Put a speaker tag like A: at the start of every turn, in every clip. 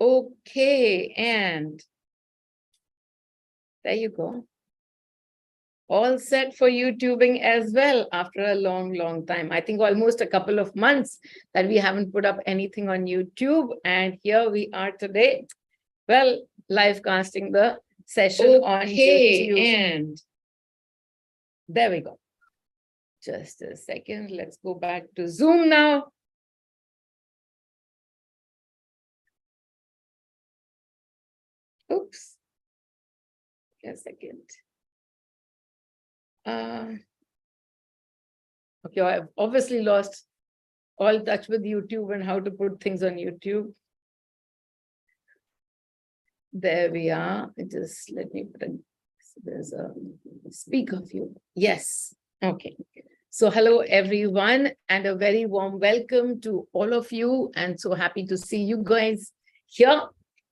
A: Okay, and there you go. All set for YouTubing as well after a long, long time. I think almost a couple of months that we haven't put up anything on YouTube. And here we are today. Well, live casting the session on YouTube. And there we go. Just a second. Let's go back to Zoom now. Oops. A second. Okay, I've obviously lost all touch with YouTube and how to put things on YouTube. There we are. Just let me put there's a speaker view. Yes. Okay. So hello, everyone, and a very warm welcome to all of you. And so happy to see you guys here.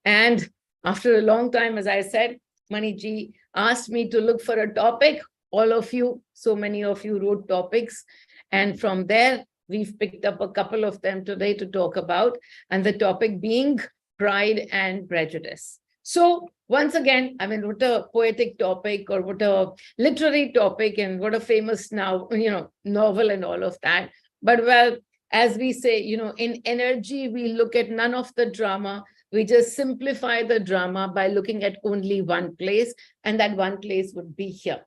A: And after a long time, as I said, Maniji asked me to look for a topic. All of you, so many of you wrote topics. And from there, we've picked up a couple of them today to talk about. And the topic being Pride and Prejudice. So once again, I mean, what a poetic topic or what a literary topic and what a famous now, novel and all of that. But well, as we say, in energy, we look at none of the drama. We just simplify the drama by looking at only one place, and that one place would be here.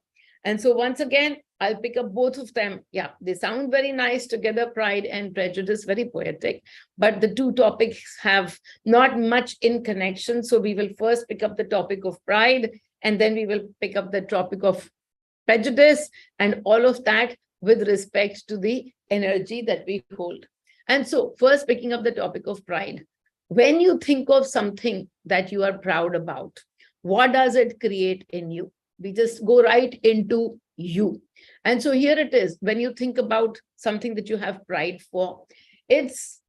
A: And so once again, I'll pick up both of them. Yeah, they sound very nice together, Pride and Prejudice, very poetic, but the two topics have not much in connection. So we will first pick up the topic of pride, and then we will pick up the topic of prejudice, and all of that with respect to the energy that we hold. And so first picking up the topic of pride. When you think of something that you are proud about, what does it create in you? We just go right into you. And so here it is. When you think about something that you have pride for, it's,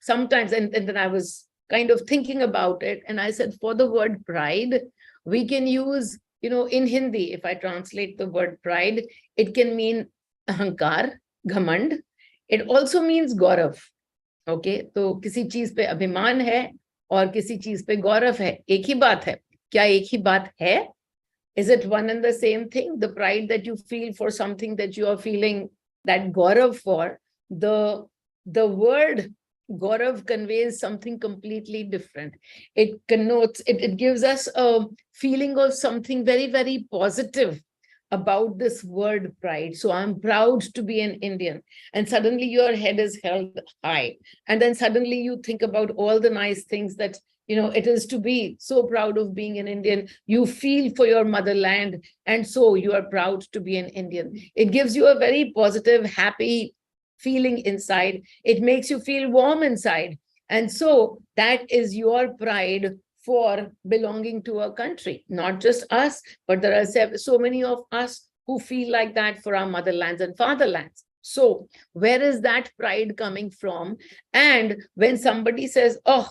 A: sometimes, and then I was kind of thinking about it, and I said, for the word pride, we can use, in Hindi, if I translate the word pride, it can mean ahankar, ghamand. It also means gaurav. Okay, तो किसी चीज पे अभिमान है और किसी चीज पे गौरव है, एक ही बात है. क्या एक ही बात है? Is it one and the same thing? The pride that you feel for something that you are feeling that gaurav for, the word gaurav conveys something completely different. It connotes, it gives us a feeling of something very, very positive about this word pride. So I'm proud to be an Indian. And suddenly your head is held high. And then suddenly you think about all the nice things that it is to be so proud of being an Indian. You feel for your motherland, and so you are proud to be an Indian. It gives you a very positive, happy feeling inside. It makes you feel warm inside. And so that is your pride for belonging to a country. Not just us, but there are so many of us who feel like that for our motherlands and fatherlands. So where is that pride coming from? And when somebody says, oh,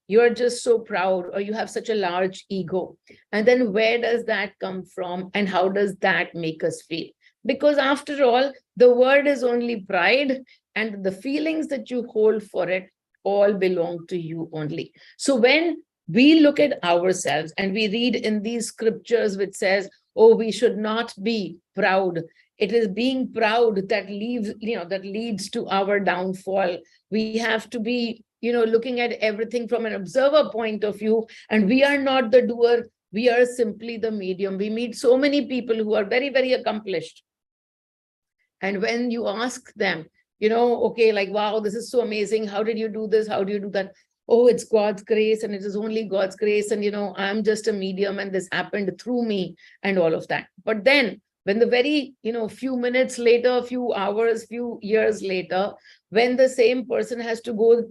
A: you're just so proud, or you have such a large ego. And then where does that come from? And how does that make us feel? Because after all, the word is only pride, and the feelings that you hold for it all belong to you only. So when we look at ourselves and we read in these scriptures which says, oh, we should not be proud. It is being proud that leads to our downfall. We have to be looking at everything from an observer point of view, and we are not the doer, we are simply the medium. We meet so many people who are very, very accomplished. And when you ask them, okay, like, wow, this is so amazing. How did you do this? How do you do that? Oh, it's God's grace, and it is only God's grace. And, I'm just a medium, and this happened through me and all of that. But then when the very, few minutes later, few hours, few years later, when the same person has to go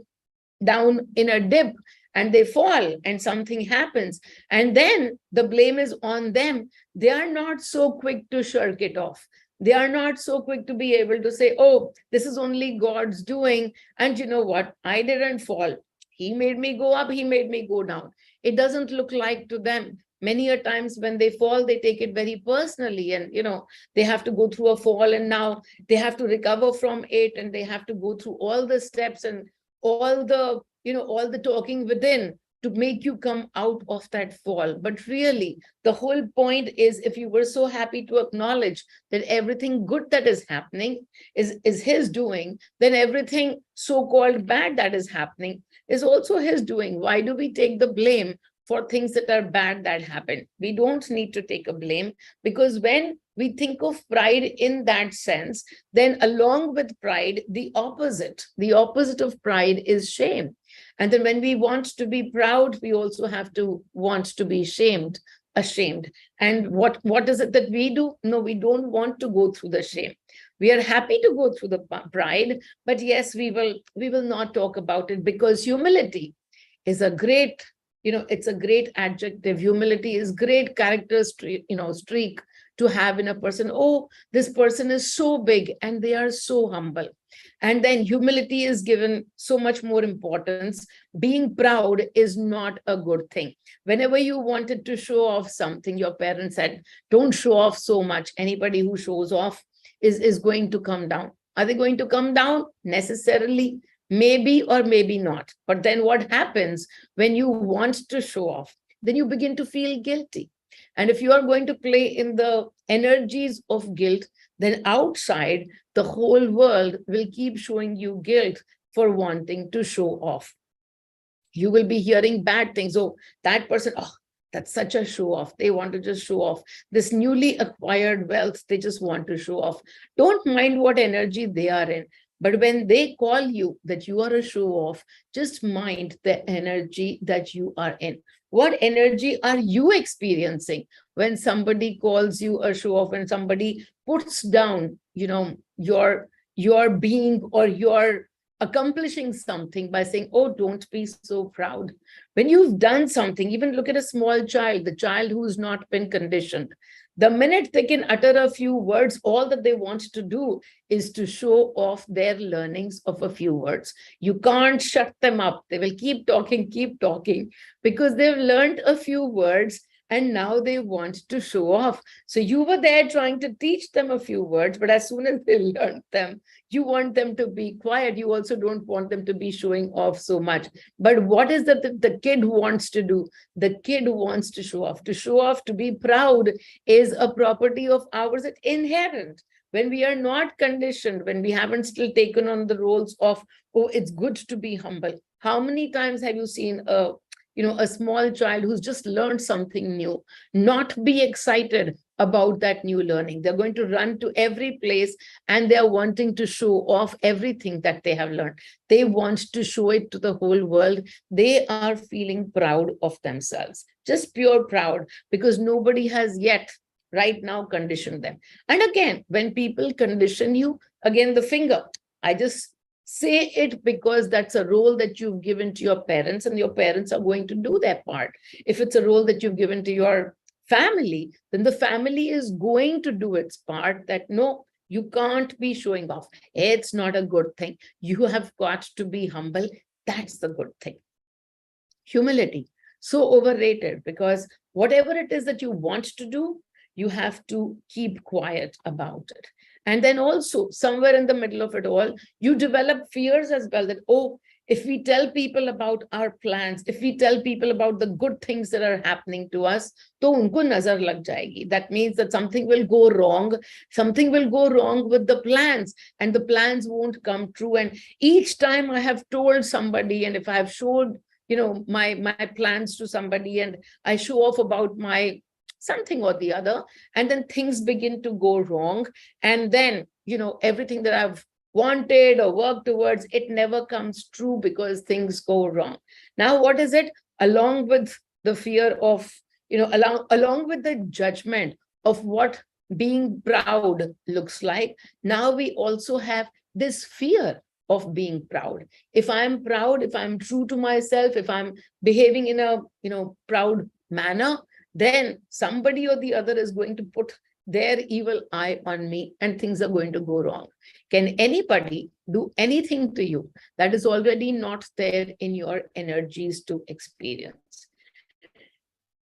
A: down in a dip and they fall and something happens, and then the blame is on them, they are not so quick to shirk it off. They are not so quick to be able to say, oh, this is only God's doing. And you know what? I didn't fall. He made me go up. He made me go down. It doesn't look like to them. Many a times when they fall, they take it very personally, and they have to go through a fall, and now they have to recover from it, and they have to go through all the steps and all the talking within to make you come out of that fall. But really, the whole point is, if you were so happy to acknowledge that everything good that is happening is his doing, then everything so-called bad that is happening is also his doing. Why do we take the blame for things that are bad that happen? We don't need to take a blame, because when we think of pride in that sense, then along with pride, the opposite of pride is shame. And then when we want to be proud, we also have to want to be ashamed. And what is it that we do? No, we don't want to go through the shame. We are happy to go through the pride, but yes, we will not talk about it, because humility is a great, it's a great adjective. Humility is great character streak to have in a person. Oh, this person is so big and they are so humble. And then humility is given so much more importance. Being proud is not a good thing. Whenever you wanted to show off something, your parents said, don't show off so much. Anybody who shows off is going to come down. Are they going to come down? Necessarily, maybe or maybe not. But then what happens when you want to show off? Then you begin to feel guilty. And if you are going to play in the energies of guilt, then outside, the whole world will keep showing you guilt for wanting to show off. You will be hearing bad things. Oh, that person, oh, that's such a show off. They want to just show off this newly acquired wealth. They just want to show off. Don't mind what energy they are in. But when they call you that you are a show off, just mind the energy that you are in. What energy are you experiencing when somebody calls you a show off, when somebody puts down, your being or your accomplishing something by saying, oh, don't be so proud. When you've done something, even look at a small child, the child who's not been conditioned. The minute they can utter a few words, all that they want to do is to show off their learnings of a few words. You can't shut them up. They will keep talking, because they've learned a few words and now they want to show off. So you were there trying to teach them a few words, but as soon as they learned them, you want them to be quiet. You also don't want them to be showing off so much. But what is that the kid wants to do? The kid wants to show off. To show off, to be proud is a property of ours. It's inherent. When we are not conditioned, when we haven't still taken on the roles of, oh, it's good to be humble. How many times have you seen a small child who's just learned something new, not be excited about that new learning? They're going to run to every place and they're wanting to show off everything that they have learned. They want to show it to the whole world. They are feeling proud of themselves, just pure proud, because nobody has yet right now conditioned them. And again, when people condition you, again, the finger, I just say it because that's a role that you've given to your parents, and your parents are going to do their part. If it's a role that you've given to your family, then the family is going to do its part, that no, you can't be showing off. It's not a good thing. You have got to be humble. That's the good thing. Humility, so overrated, because whatever it is that you want to do, you have to keep quiet about it. And then also, somewhere in the middle of it all, you develop fears as well, that, oh, if we tell people about our plans, if we tell people about the good things that are happening to us, to unko nazar lag jayegi. That means that something will go wrong. Something will go wrong with the plans, and the plans won't come true. And each time I have told somebody, and if I have showed, my plans to somebody, and I show off about my something or the other, and then things begin to go wrong. And then, everything that I've wanted or worked towards, it never comes true because things go wrong. Now, what is it? Along with the fear of, along with the judgment of what being proud looks like, now we also have this fear of being proud. If I'm proud, if I'm true to myself, if I'm behaving in a, proud manner, then somebody or the other is going to put their evil eye on me and things are going to go wrong. Can anybody do anything to you that is already not there in your energies to experience?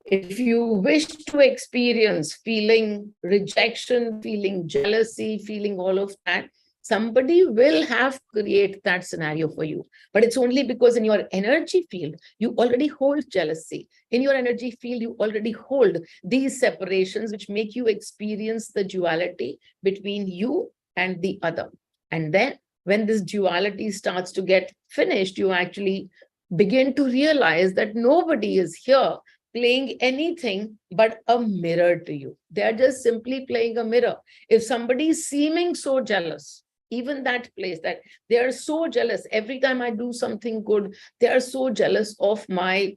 A: If you wish to experience feeling rejection, feeling jealousy, feeling all of that, Somebody will have create that scenario for you, but it's only because in your energy field, you already hold jealousy. In your energy field, you already hold these separations, which make you experience the duality between you and the other. And then when this duality starts to get finished, you actually begin to realize that nobody is here playing anything but a mirror to you. They are just simply playing a mirror. If somebody is seeming so jealous, even that place, that they are so jealous every time I do something good, they are so jealous of my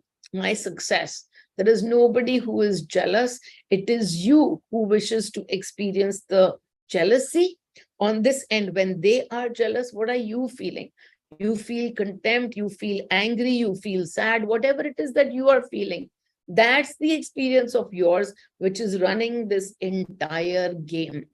A: success. There is nobody who is jealous. It is you who wishes to experience the jealousy. On this end, when they are jealous, what are you feeling? You feel contempt, you feel angry, you feel sad, whatever it is that you are feeling. That's the experience of yours, which is running this entire game.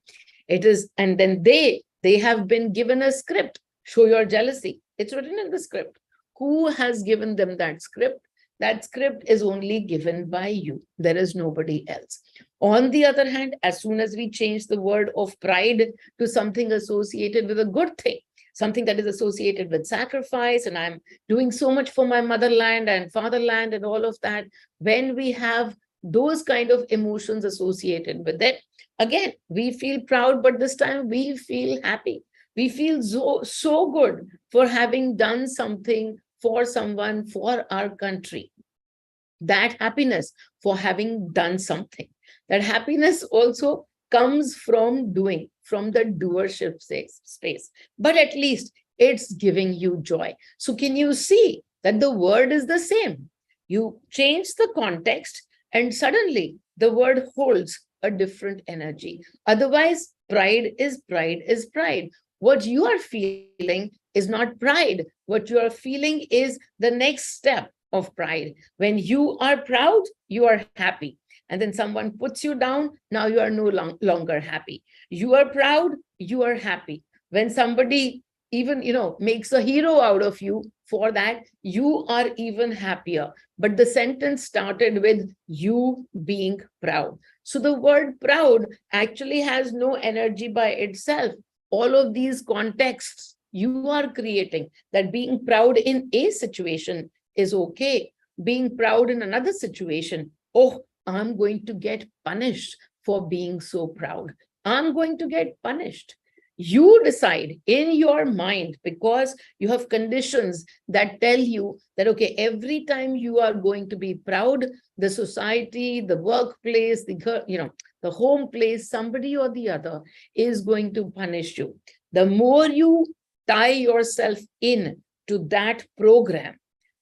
A: It is, and then they have been given a script. Show your jealousy. It's written in the script. Who has given them that script? That script is only given by you. There is nobody else. On the other hand, as soon as we change the word of pride to something associated with a good thing, something that is associated with sacrifice, and I'm doing so much for my motherland and fatherland and all of that, when we have those kind of emotions associated with it, again, we feel proud, but this time we feel happy. We feel so good for having done something for someone, for our country. That happiness for having done something, that happiness also comes from doing, from the doership space. But at least it's giving you joy. So can you see that the word is the same? You change the context and suddenly the word holds a different energy. Otherwise, pride is pride is pride. What you are feeling is not pride. What you are feeling is the next step of pride. When you are proud, you are happy. And then someone puts you down, now you are no longer happy. You are proud, you are happy. When somebody even, makes a hero out of you, for that, you are even happier. But the sentence started with you being proud. So the word proud actually has no energy by itself. All of these contexts you are creating, that being proud in a situation is okay. Being proud in another situation, oh, I'm going to get punished for being so proud. I'm going to get punished. You decide in your mind, because you have conditions that tell you that, okay, every time you are going to be proud, the society, the workplace, the home place, somebody or the other is going to punish you. The more you tie yourself in to that program,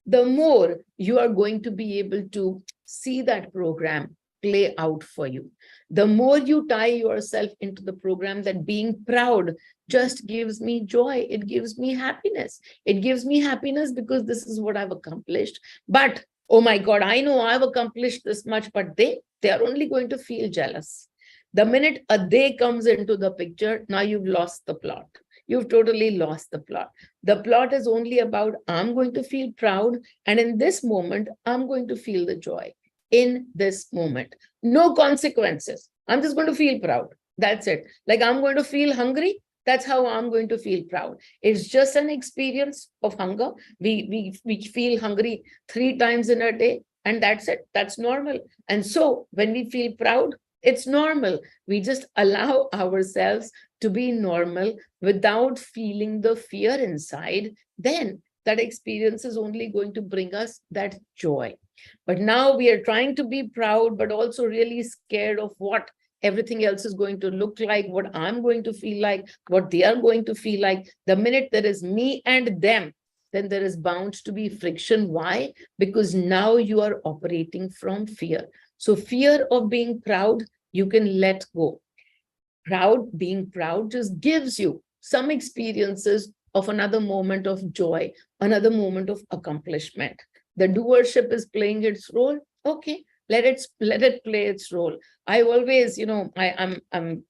A: the more you are going to be able to see that program play out for you. The more you tie yourself into the program that being proud just gives me joy, it gives me happiness. It gives me happiness because this is what I've accomplished. But, oh my God, I know I've accomplished this much, but they are only going to feel jealous. The minute a they comes into the picture, now you've lost the plot. You've totally lost the plot. The plot is only about, I'm going to feel proud, and in this moment, I'm going to feel the joy. In this moment, no consequences. I'm just going to feel proud. That's it. Like I'm going to feel hungry. That's how I'm going to feel proud. It's just an experience of hunger. We feel hungry 3 times in a day, and that's it. That's normal. And so when we feel proud, it's normal. We just allow ourselves to be normal without feeling the fear inside. Then that experience is only going to bring us that joy. But now we are trying to be proud, but also really scared of what everything else is going to look like, what I'm going to feel like, what they are going to feel like. The minute there is me and them, then there is bound to be friction. Why? Because now you are operating from fear. So fear of being proud, you can let go. Being proud just gives you some experiences of another moment of joy, another moment of accomplishment. The doership is playing its role. Okay, let it play its role. I always, I'm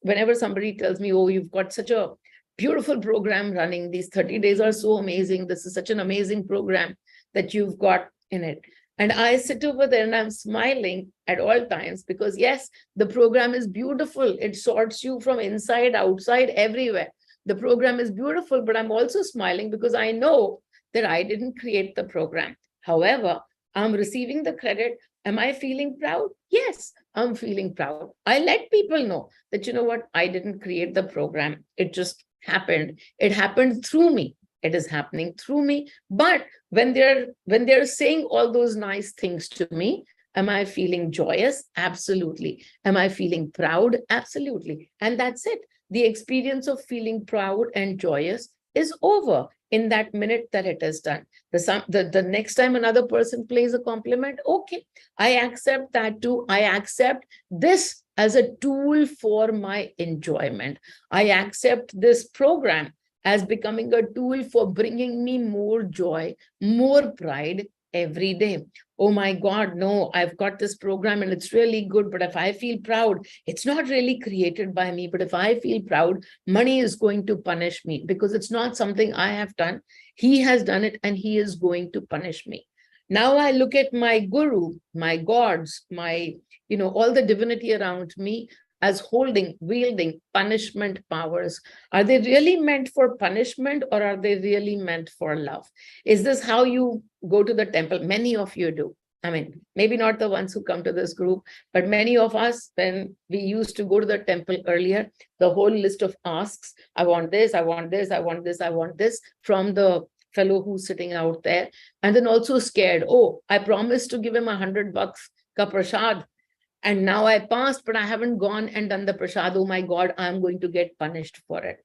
A: whenever somebody tells me, oh, you've got such a beautiful program running, these 30 days are so amazing, this is such an amazing program that you've got in it. And I sit over there and I'm smiling at all times because yes, the program is beautiful. It sorts you from inside, outside, everywhere. The program is beautiful, but I'm also smiling because I know that I didn't create the program. However, I'm receiving the credit. Am I feeling proud? Yes, I'm feeling proud. I let people know that, you know what, I didn't create the program. It just happened. It happened through me. It is happening through me. But when they're saying all those nice things to me, am I feeling joyous? Absolutely. Am I feeling proud? Absolutely. And that's it. The experience of feeling proud and joyous is over in that minute that it is done. The next time another person plays a compliment, okay, I accept that too. I accept this as a tool for my enjoyment. I accept this program as becoming a tool for bringing me more joy, more pride every day. Oh my God, no, I've got this program and it's really good. But if I feel proud, it's not really created by me. But if I feel proud, money is going to punish me because it's not something I have done. He has done it and he is going to punish me. Now I look at my guru, my gods, my, all the divinity around me as wielding punishment powers. Are they really meant for punishment or are they really meant for love? Is this how you go to the temple? Many of you do. I mean, maybe not the ones who come to this group, but many of us, when we used to go to the temple earlier, the whole list of asks, I want this, I want this, I want this, I want this, from the fellow who's sitting out there. And then also scared, oh, I promised to give him $100 ka prasad. And now I passed, but I haven't gone and done the prasad. Oh my God, I'm going to get punished for it.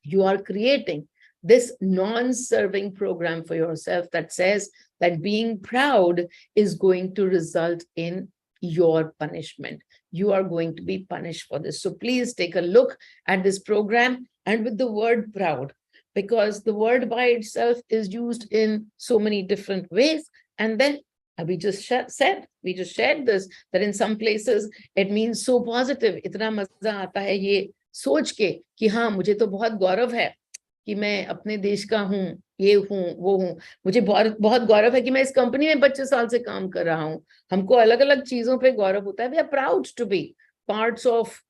A: You are creating this non-serving program for yourself that says that being proud is going to result in your punishment. You are going to be punished for this. So please take a look at this program and with the word proud, because the word by itself is used in so many different ways. And then we just shared this, that in some places it means so positive. Itna maza aata hai ye सोच के कि हाँ, मुझे तो बहुत गौरव है कि मैं अपने देश का हूँ, ये हूँ, वो हूँ। मुझे बहुत बहुत गौरव है कि मैं इस कंपनी में 25 साल से काम कर रहा हूँ। हमको अलग अलग चीजों पे गौरव होता है. We are proud to be parts of,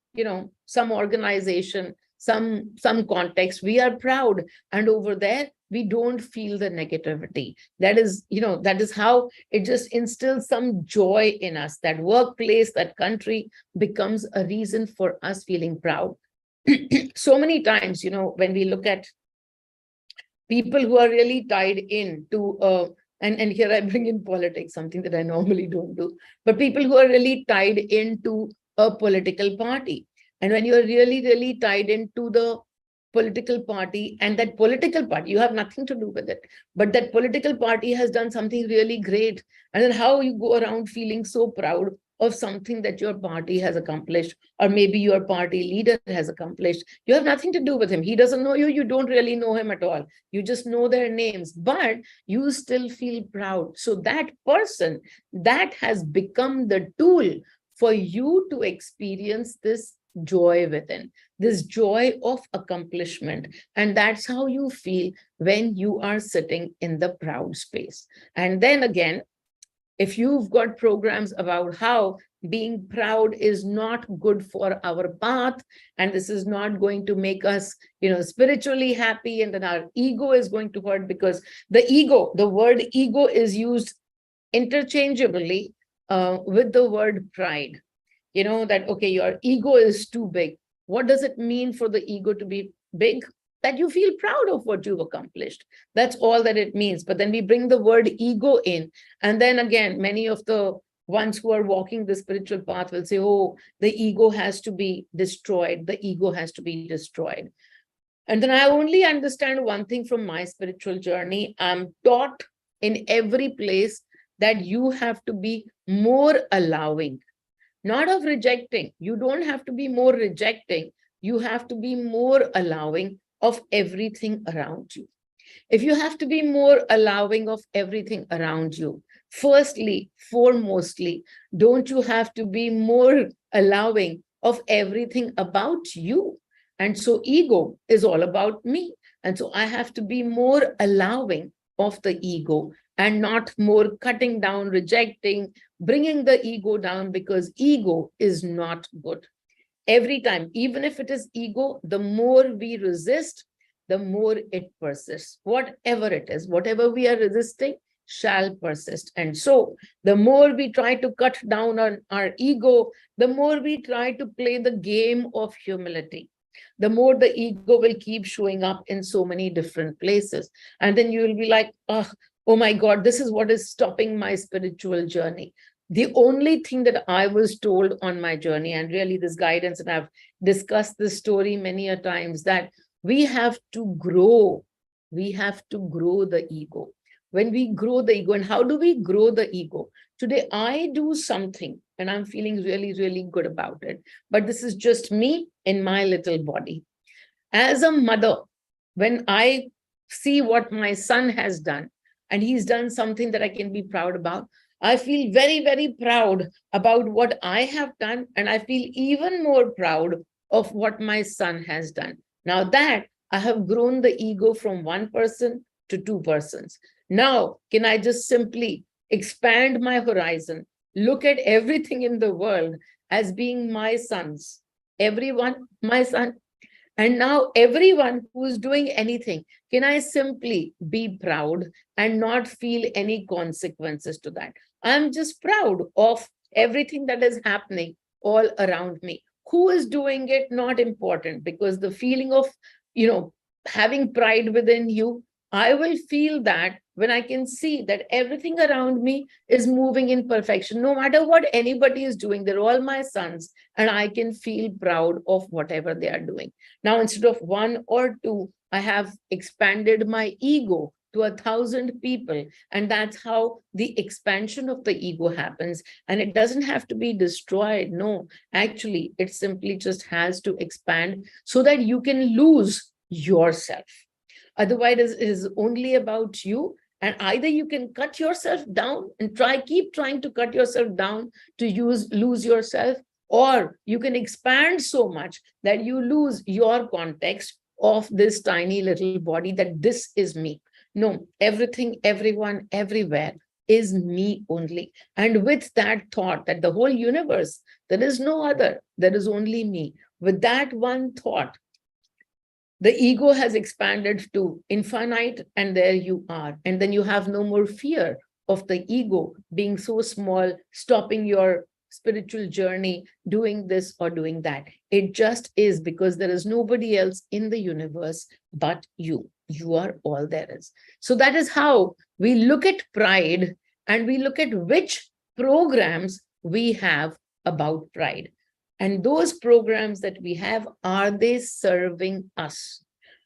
A: some organization, some context. We are proud, and over there we don't feel the negativity. That is how it just instills some joy in us. That workplace, that country becomes a reason for us feeling proud. So many times, when we look at people who are really tied in to, and here I bring in politics, something that I normally don't do, but people who are really tied into a political party. And when you're really, really tied into the political party, and that political party, you have nothing to do with it, but that political party has done something really great. And then how you go around feeling so proud of something that your party has accomplished, or maybe your party leader has accomplished. You have nothing to do with him. He doesn't know you. You don't really know him at all. You just know their names, but you still feel proud. So that person, that has become the tool for you to experience this joy within, this joy of accomplishment. And that's how you feel when you are sitting in the proud space. And then again, if you've got programs about how being proud is not good for our path, and this is not going to make us, spiritually happy, and then our ego is going to hurt, because the word ego is used interchangeably with the word pride. That, okay, your ego is too big. What does it mean for the ego to be big? That you feel proud of what you've accomplished. That's all that it means. But then we bring the word ego in. And then again, many of the ones who are walking the spiritual path will say, oh, the ego has to be destroyed. The ego has to be destroyed. And then I only understand one thing from my spiritual journey. I'm taught in every place that you have to be more allowing, not of rejecting. You don't have to be more rejecting. You have to be more allowing of everything around you. If you have to be more allowing of everything around you, firstly, foremostly, don't you have to be more allowing of everything about you? And so ego is all about me. And so I have to be more allowing of the ego and not more cutting down, rejecting, bringing the ego down, because ego is not good. Every time, even if it is ego, the more we resist, the more it persists. Whatever it is, whatever we are resisting shall persist. And so the more we try to cut down on our ego, the more we try to play the game of humility, the more the ego will keep showing up in so many different places. And then you will be like, oh my God, this is what is stopping my spiritual journey. The only thing that I was told on my journey, and really this guidance, and I've discussed this story many a times, that we have to grow. We have to grow the ego. When we grow the ego, and how do we grow the ego? Today, I do something and I'm feeling really, really good about it. But this is just me in my little body. As a mother, when I see what my son has done, and he's done something that I can be proud about, I feel very, very proud about what I have done. And I feel even more proud of what my son has done. Now that I have grown the ego from one person to two persons. Now, can I just simply expand my horizon, look at everything in the world as being my sons, everyone, my son. And now everyone who is doing anything, can I simply be proud and not feel any consequences to that? I'm just proud of everything that is happening all around me. Who is doing it? Not important, because the feeling of, having pride within you, I will feel that when I can see that everything around me is moving in perfection, no matter what anybody is doing, they're all my sons, and I can feel proud of whatever they are doing. Now, instead of one or two, I have expanded my ego to 1,000 people. And that's how the expansion of the ego happens. And it doesn't have to be destroyed. No, actually, it simply just has to expand so that you can lose yourself. Otherwise, it is only about you. And either you can cut yourself down and keep trying to cut yourself down to lose yourself, or you can expand so much that you lose your context of this tiny little body, that this is me. No, everything, everyone, everywhere is me only. And with that thought that the whole universe, there is no other, there is only me. With that one thought, the ego has expanded to infinite, and there you are. And then you have no more fear of the ego being so small, stopping your spiritual journey, doing this or doing that. It just is, because there is nobody else in the universe but you. You are all there is. So that is how we look at pride, and we look at which programs we have about pride. And those programs that we have, are they serving us?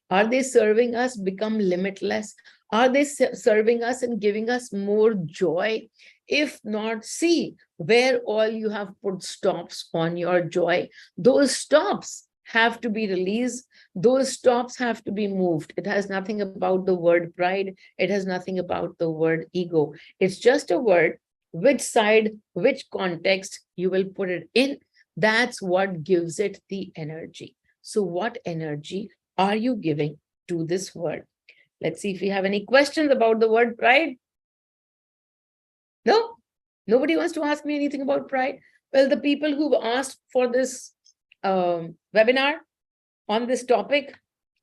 A: Are they serving us become limitless? Are they serving us and giving us more joy? If not, see where all you have put stops on your joy. Those stops have to be released. Those stops have to be moved. It has nothing about the word pride. It has nothing about the word ego. It's just a word. Which side, which context you will put it in, that's what gives it the energy. So what energy are you giving to this word? Let's see if we have any questions about the word pride. No? Nobody wants to ask me anything about pride? Well, the people who've asked for this webinar on this topic,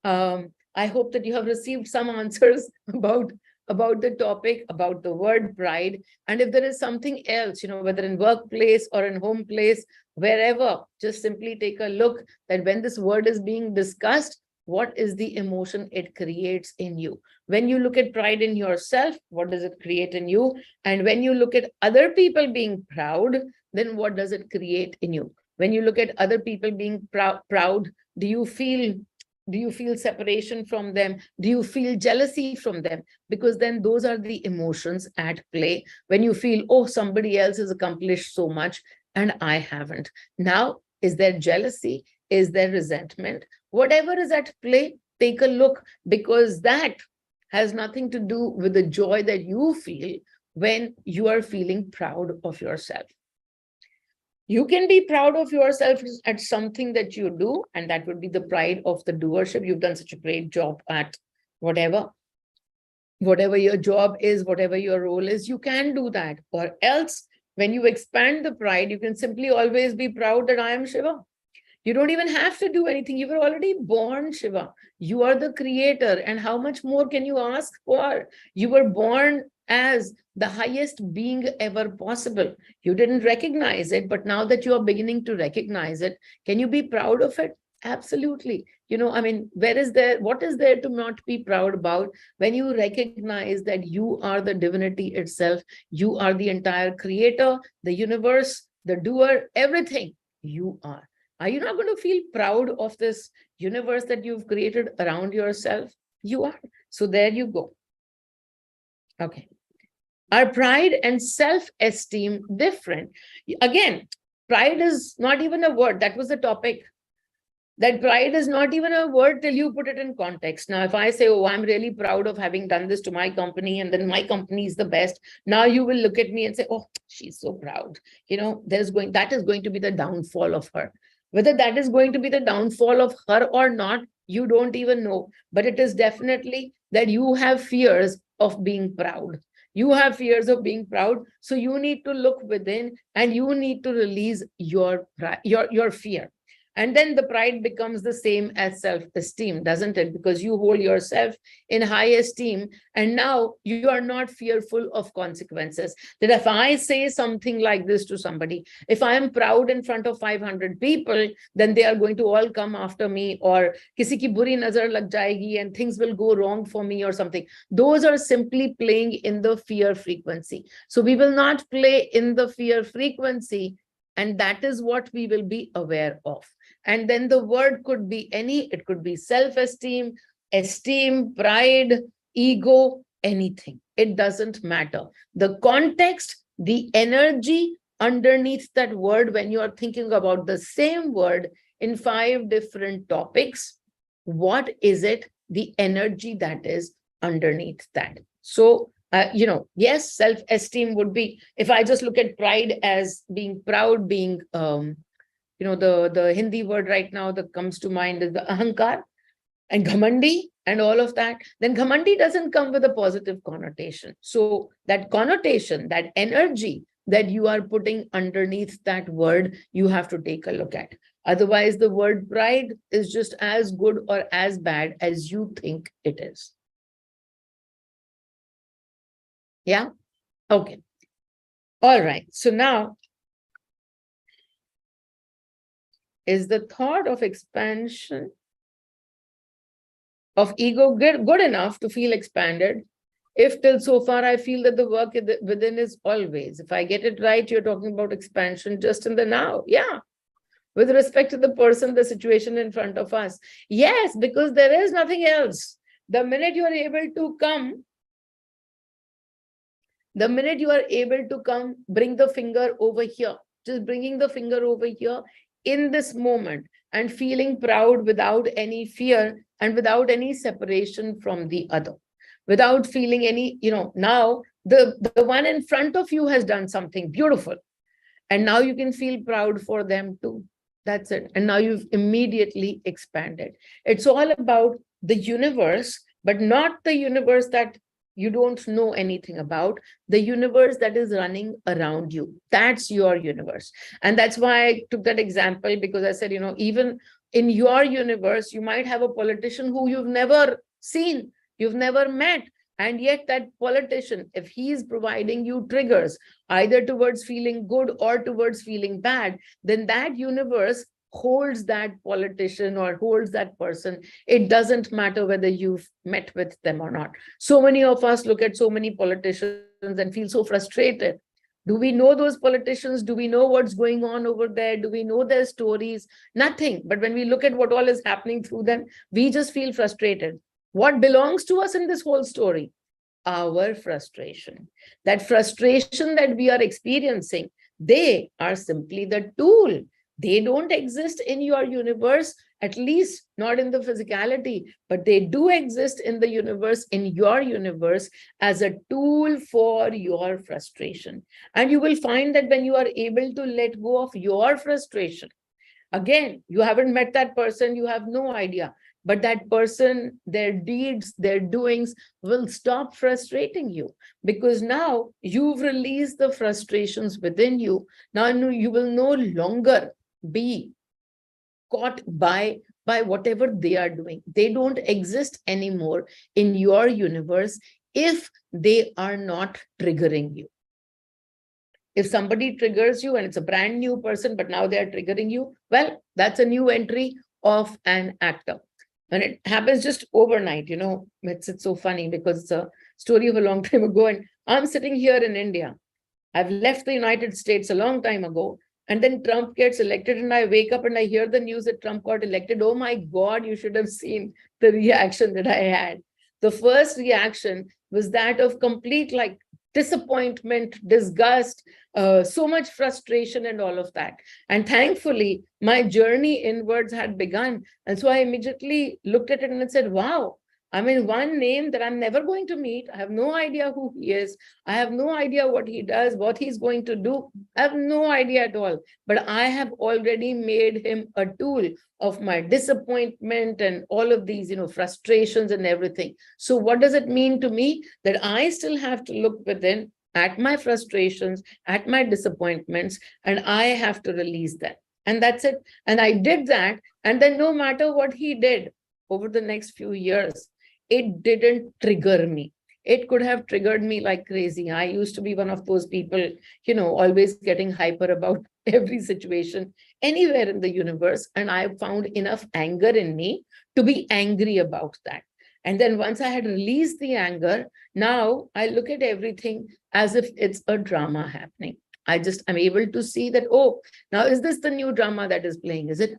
A: I hope that you have received some answers about the topic, about the word pride. And if there is something else, whether in workplace or in home place, wherever, just simply take a look that when this word is being discussed, what is the emotion it creates in you? When you look at pride in yourself, what does it create in you? And when you look at other people being proud, then what does it create in you? When you look at other people being proud, do you feel separation from them? Do you feel jealousy from them? Because then those are the emotions at play. When you feel, oh, somebody else has accomplished so much and I haven't. Now, is there jealousy? Is there resentment? Whatever is at play, take a look, because that has nothing to do with the joy that you feel when you are feeling proud of yourself. You can be proud of yourself at something that you do, and that would be the pride of the doership. You've done such a great job at whatever your job is, whatever your role is, you can do that. Or else, when you expand the pride, you can simply always be proud that I am Shiva. You don't even have to do anything. You were already born, Shiva. You are the creator. And how much more can you ask for? You were born as the highest being ever possible. You didn't recognize it, but now that you are beginning to recognize it, can you be proud of it? Absolutely. I mean, what is there to not be proud about when you recognize that you are the divinity itself? You are the entire creator, the universe, the doer, everything you are. Are you not going to feel proud of this universe that you've created around yourself? You are. So there you go. Okay. Are pride and self-esteem different? Again, pride is not even a word. That was the topic. That pride is not even a word till you put it in context. Now, if I say, oh, I'm really proud of having done this to my company, and then my company is the best, now you will look at me and say, oh, she's so proud. That is going to be the downfall of her. Whether that is going to be the downfall of her or not, you don't even know. But it is definitely that you have fears of being proud. You have fears of being proud. So you need to look within and you need to release your fear. And then the pride becomes the same as self-esteem, doesn't it? Because you hold yourself in high esteem, and now you are not fearful of consequences. That if I say something like this to somebody, if I am proud in front of 500 people, then they are going to all come after me, or kisi ki buri nazar lag jayegi and things will go wrong for me or something. Those are simply playing in the fear frequency. So we will not play in the fear frequency. And that is what we will be aware of. And then the word could be it could be self-esteem, esteem, pride, ego, anything. It doesn't matter. The context, the energy underneath that word, when you are thinking about the same word in 5 different topics, what is it? The energy that is underneath that. So yes, self-esteem would be, if I just look at pride as being proud, being, the Hindi word right now that comes to mind is the ahankar and ghamandi and all of that, then ghamandi doesn't come with a positive connotation. So that connotation, that energy that you are putting underneath that word, you have to take a look at. Otherwise, the word pride is just as good or as bad as you think it is. Yeah. Okay. All right. So now, is the thought of expansion of ego good enough to feel expanded? If till so far I feel that the work within is always, if I get it right, you're talking about expansion just in the now. Yeah. With respect to the person, the situation in front of us. Yes, because there is nothing else. The minute you are able to come, bring the finger over here, just bringing the finger over here in this moment and feeling proud without any fear and without any separation from the other, without feeling any, now the one in front of you has done something beautiful. And now you can feel proud for them too. That's it. And now you've immediately expanded. It's all about the universe, but not the universe that you don't know anything about, the universe that is running around you. That's your universe. And that's why I took that example, because I said, even in your universe, you might have a politician who you've never seen, you've never met. And yet that politician, if he is providing you triggers, either towards feeling good or towards feeling bad, then that universe holds that politician or holds that person. It doesn't matter whether you've met with them or not. So many of us look at so many politicians and feel so frustrated. Do we know those politicians? Do we know what's going on over there? Do we know their stories? Nothing. But when we look at what all is happening through them, we just feel frustrated. What belongs to us in this whole story? Our frustration. That frustration that we are experiencing, they are simply the tool. They don't exist in your universe, at least not in the physicality, but they do exist in the universe, in your universe, as a tool for your frustration. And you will find that when you are able to let go of your frustration, again, you haven't met that person, you have no idea. But that person, their deeds, their doings will stop frustrating you, because now you've released the frustrations within you. Now you will no longer be caught by whatever they are doing. They don't exist anymore in your universe if they are not triggering you. If somebody triggers you and it's a brand new person, but now they are triggering you, well, that's a new entry of an actor. And it happens just overnight, it's so funny because it's a story of a long time ago. And I'm sitting here in India. I've left the United States a long time ago. And then Trump gets elected and I wake up and I hear the news that Trump got elected. Oh my God, you should have seen the reaction that I had. The first reaction was that of complete disappointment, disgust, so much frustration and all of that. And thankfully, my journey inwards had begun. And so I immediately looked at it and said, wow, I mean, one name that I'm never going to meet. I have no idea who he is. I have no idea what he does, what he's going to do. I have no idea at all. But I have already made him a tool of my disappointment and all of these, frustrations and everything. So what does it mean to me? That I still have to look within at my frustrations, at my disappointments, and I have to release that. And that's it. And I did that. And then no matter what he did over the next few years, it didn't trigger me. It could have triggered me like crazy. I used to be one of those people, always getting hyper about every situation anywhere in the universe. And I found enough anger in me to be angry about that. And then once I had released the anger, now I look at everything as if it's a drama happening. I'm able to see that, oh, now is this the new drama that is playing? Is it?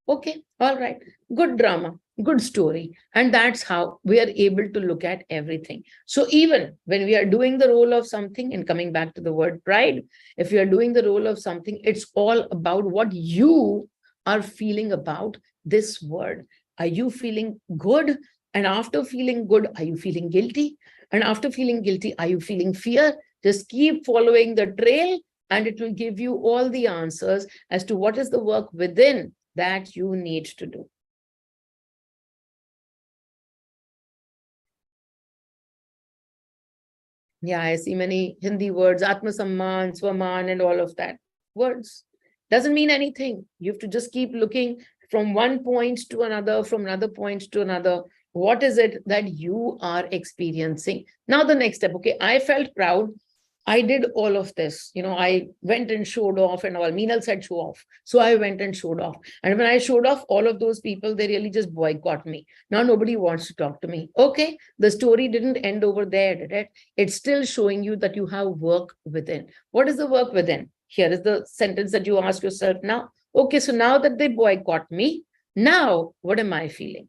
A: Okay, all right, good drama, good story. And that's how we are able to look at everything. So even when we are doing the role of something, and coming back to the word pride, if you are doing the role of something, it's all about what you are feeling about this word. Are you feeling good? And after feeling good, are you feeling guilty? And after feeling guilty, are you feeling fear? Just keep following the trail and it will give you all the answers as to what is the work within that you need to do. Yeah, I see many Hindi words, Atmasamman, Swaman, and all of that. Words doesn't mean anything. You have to just keep looking from one point to another, from another point to another. What is it that you are experiencing? Now, the next step, okay, I felt proud. I did all of this. I went and showed off and all. Meenal said show off. So I went and showed off. And when I showed off, all of those people, they really just boycott me. Now nobody wants to talk to me. Okay, the story didn't end over there, did it? It's still showing you that you have work within. What is the work within? Here is the sentence that you ask yourself now. Okay, so now that they boycott me, now what am I feeling?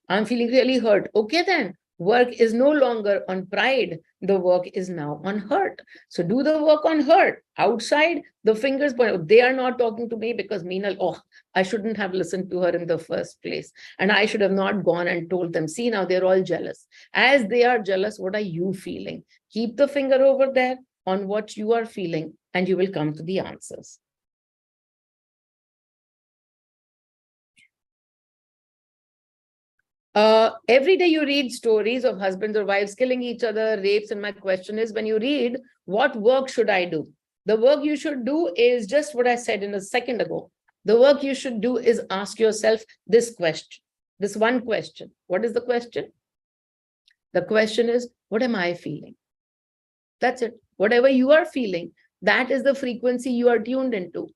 A: I'm feeling really hurt. Okay, then. Work is no longer on pride. The work is now on hurt. So do the work on hurt. Outside, the fingers point out. They are not talking to me because Meenal, I shouldn't have listened to her in the first place. And I should have not gone and told them, see, now they're all jealous. As they are jealous, what are you feeling? Keep the finger over there on what you are feeling, and you will come to the answers. Every day you read stories of husbands or wives killing each other, rapes, and my question is, when you read, what work should I do? The work you should do is just what I said in a second ago. The work you should do is ask yourself this question, this one question. What is the question? The question is, what am I feeling? That's it. Whatever you are feeling, that is the frequency you are tuned into.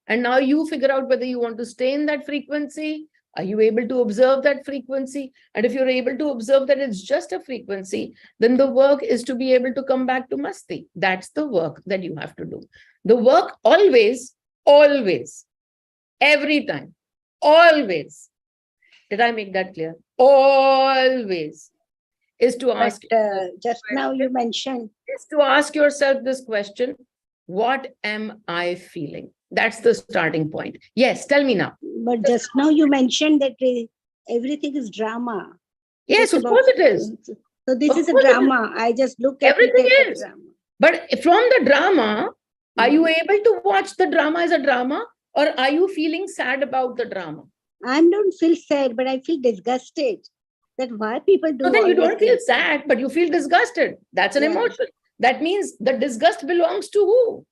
A: And now you figure out whether you want to stay in that frequency. Are you able to observe that frequency? And if you're able to observe that it's just a frequency, then the work is to be able to come back to Masti. That's the work that you have to do. The work always, every time, always. Did I make that clear? Always is to ask.
B: Just now you mentioned.
A: Is to ask yourself this question, what am I feeling? That's the starting point. Yes, tell me now.
B: But just now you mentioned that everything is drama.
A: Yes, of course it is.
B: So this is a drama. I just look at
A: everything is.
B: Drama.
A: But from the drama, are you able to watch the drama as a drama, or are you feeling sad about the drama?
B: I don't feel sad, but I feel disgusted. That why people do.
A: So then you don't feel sad, but you feel disgusted. That's an emotion. That means the disgust belongs to who?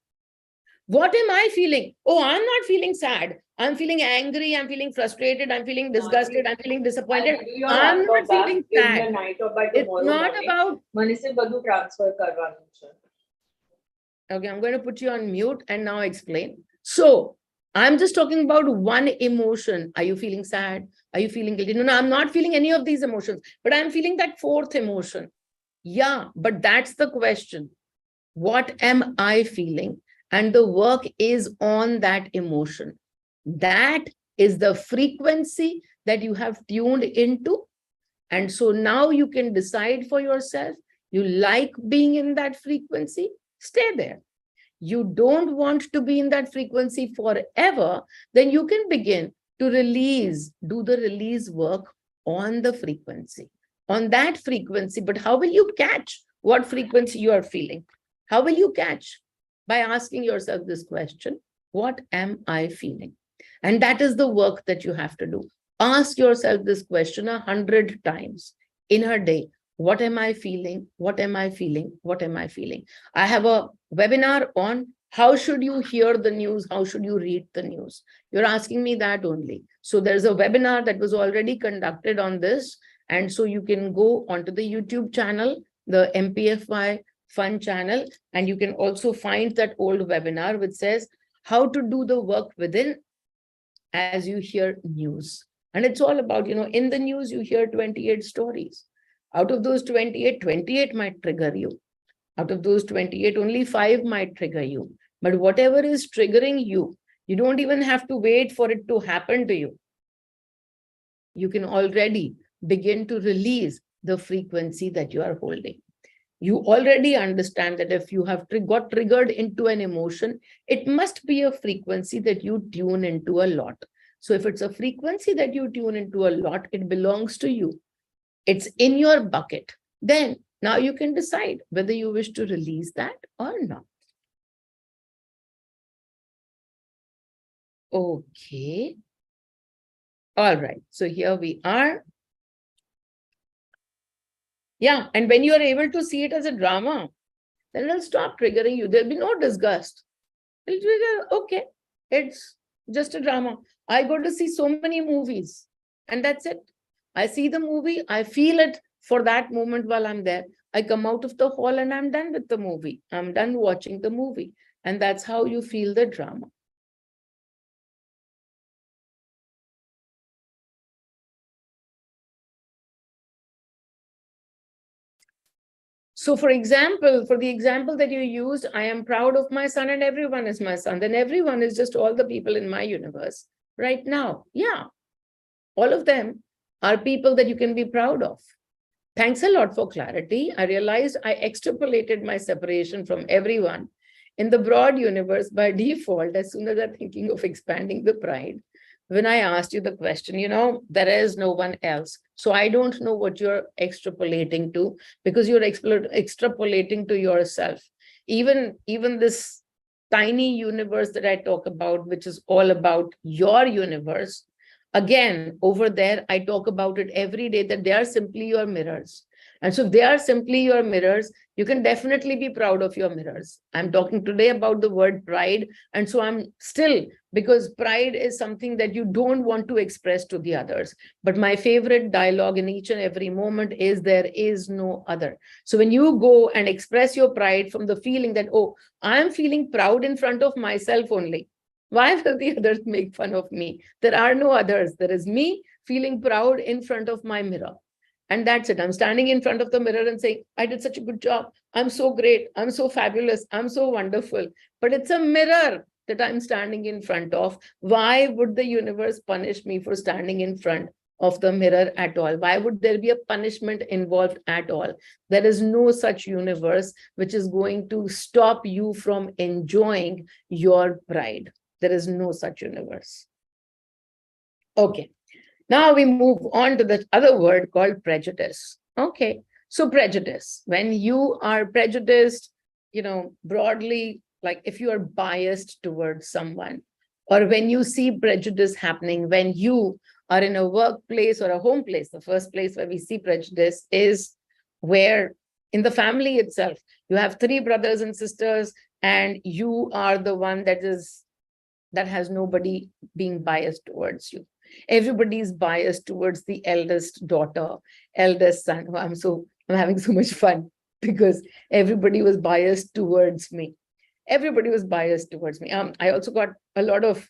A: What am I feeling? Oh, I'm not feeling sad. I'm feeling angry, I'm feeling frustrated, I'm feeling disgusted, I'm feeling disappointed.
C: I'll give you your
A: I'm not
C: laptop back
A: feeling
C: in
A: sad.
C: the night or by
A: It's
C: tomorrow
A: not
C: morning.
A: about,
C: મને સે બધું transfer કરવાનું છે.
A: okay, I'm going to put you on mute and now explain. So I'm just talking about one emotion. Are you feeling sad? Are you feeling guilty? No, I'm not feeling any of these emotions, but I'm feeling that fourth emotion. Yeah, but that's the question. What am I feeling? And the work is on that emotion. That is the frequency that you have tuned into. And so now you can decide for yourself, you like being in that frequency, stay there. You don't want to be in that frequency forever, then you can begin to release, do the release work on the frequency, on that frequency. But how will you catch what frequency you are feeling? How will you catch? By asking yourself this question, what am I feeling? And that is the work that you have to do. Ask yourself this question 100 times in a day. What am I feeling? What am I feeling? What am I feeling? I have a webinar on how should you hear the news? How should you read the news? You're asking me that only. So there's a webinar that was already conducted on this. And so you can go onto the YouTube channel, the MPFY Fun channel, and you can also find that old webinar which says how to do the work within as you hear news. And it's all about, in the news, you hear 28 stories. Out of those 28, 28 might trigger you. Out of those 28, only 5 might trigger you. But whatever is triggering you, you don't even have to wait for it to happen to you. You can already begin to release the frequency that you are holding. You already understand that if you have got triggered into an emotion, it must be a frequency that you tune into a lot. So if it's a frequency that you tune into a lot, it belongs to you. It's in your bucket. Then now you can decide whether you wish to release that or not. Okay. All right. So here we are. Yeah. And when you are able to see it as a drama, then it'll stop triggering you. There'll be no disgust. It'll trigger, okay, it's just a drama. I go to see so many movies and that's it. I see the movie, I feel it for that moment while I'm there. I come out of the hall and I'm done with the movie. I'm done watching the movie. And that's how you feel the drama. So for example, for the example that you used, I am proud of my son and everyone is my son. Then everyone is just all the people in my universe right now. Yeah, all of them are people that you can be proud of. Thanks a lot for clarity. I realized I extrapolated my separation from everyone in the broad universe by default as soon as I'm thinking of expanding the pride. When I asked you the question, there is no one else. So I don't know what you're extrapolating to because you're extrapolating to yourself. Even this tiny universe that I talk about, which is all about your universe, again, over there, I talk about it every day that they are simply your mirrors. And so if they are simply your mirrors, you can definitely be proud of your mirrors. I'm talking today about the word pride. And so I'm still, because pride is something that you don't want to express to the others. But my favorite dialogue in each and every moment is there is no other. So when you go and express your pride from the feeling that, oh, I'm feeling proud in front of myself only. Why will the others make fun of me? There are no others. There is me feeling proud in front of my mirror. And that's it. I'm standing in front of the mirror and saying, I did such a good job. I'm so great. I'm so fabulous. I'm so wonderful. But it's a mirror that I'm standing in front of. Why would the universe punish me for standing in front of the mirror at all? Why would there be a punishment involved at all? There is no such universe which is going to stop you from enjoying your pride. There is no such universe. Okay. Now we move on to the other word called prejudice. Okay. So prejudice, when you are prejudiced, broadly, like if you are biased towards someone, or when you see prejudice happening, when you are in a workplace or a home place, the first place where we see prejudice is where in the family itself, you have 3 brothers and sisters, and you are the one that is that has nobody being biased towards you. Everybody is biased towards the eldest daughter, eldest son. Oh, I'm having so much fun because everybody was biased towards me. Everybody was biased towards me. I also got a lot of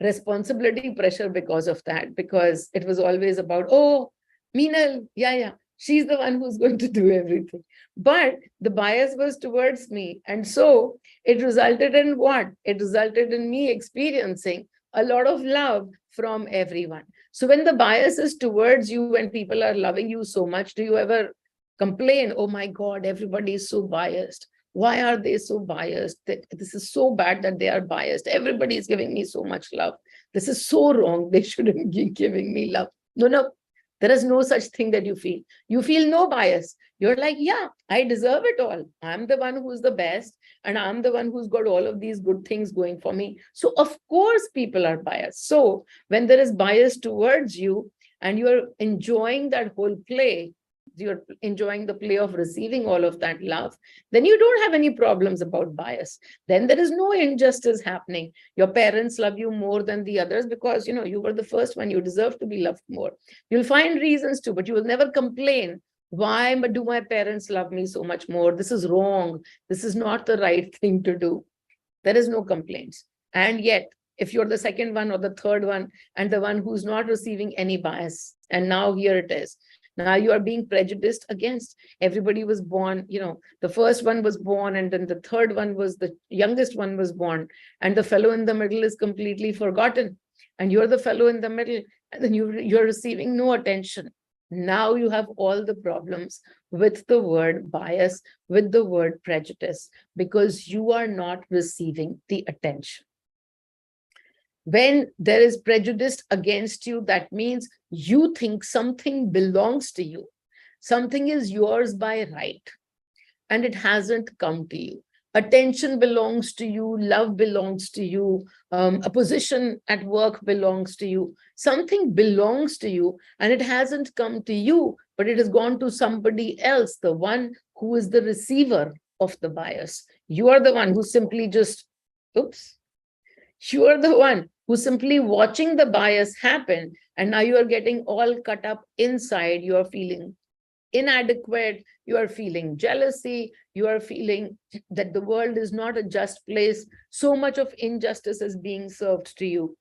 A: responsibility pressure because of that, because it was always about, oh, Meenal, yeah, she's the one who's going to do everything. But the bias was towards me. And so it resulted in what? It resulted in me experiencing a lot of love from everyone. So when the bias is towards you, when people are loving you so much, do you ever complain, oh my God, everybody is so biased? Why are they so biased? This is so bad that they are biased. Everybody is giving me so much love. This is so wrong. They shouldn't be giving me love. No. There is no such thing that you feel. You feel no bias. You're like, yeah, I deserve it all. I'm the one who's the best, and I'm the one who's got all of these good things going for me. So of course people are biased. So when there is bias towards you and you're enjoying that whole play, you're enjoying the play of receiving all of that love, then you don't have any problems about bias. Then there is no injustice happening. Your parents love you more than the others because, you were the first one. You deserve to be loved more. You'll find reasons to, but you will never complain. Why do my parents love me so much more? This is wrong. This is not the right thing to do. There is no complaints. And yet, if you're the second one or the third one and the one who's not receiving any bias, and now here it is, now you are being prejudiced against. Everybody was born, the first one was born, and then the third one was, the youngest one was born, and the fellow in the middle is completely forgotten. And you're the fellow in the middle, and then you're receiving no attention. Now you have all the problems with the word bias, with the word prejudice, because you are not receiving the attention. When there is prejudice against you, that means you think something belongs to you. Something is yours by right, and it hasn't come to you. Attention belongs to you, love belongs to you, a position at work belongs to you. Something belongs to you, and it hasn't come to you, but it has gone to somebody else, the one who is the receiver of the bias. You are the one who simply just, oops. You are the one who's simply watching the bias happen, and now you are getting all cut up inside. You are feeling inadequate, you are feeling jealousy, you are feeling that the world is not a just place. So much of injustice is being served to you.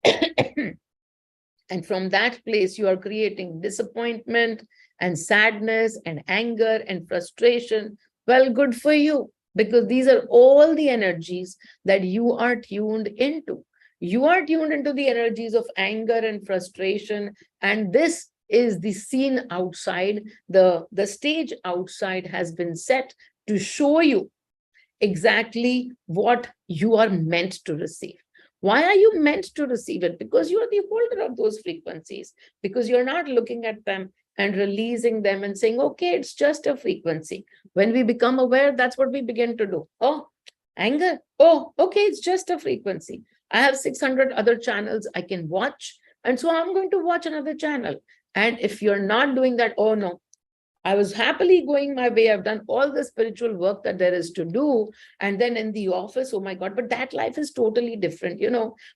A: And from that place, you are creating disappointment and sadness and anger and frustration. Well, good for you, because these are all the energies that you are tuned into. You are tuned into the energies of anger and frustration, and this is the scene outside. The stage outside has been set to show you exactly what you are meant to receive. Why are you meant to receive it? Because you are the holder of those frequencies, because you're not looking at them and releasing them and saying, okay, it's just a frequency. When we become aware, that's what we begin to do. Oh, anger. Oh, okay, it's just a frequency. I have 600 other channels I can watch, and so I'm going to watch another channel. And if you're not doing that, oh no, I was happily going my way. I've done all the spiritual work that there is to do. And then in the office, oh my God, but that life is totally different.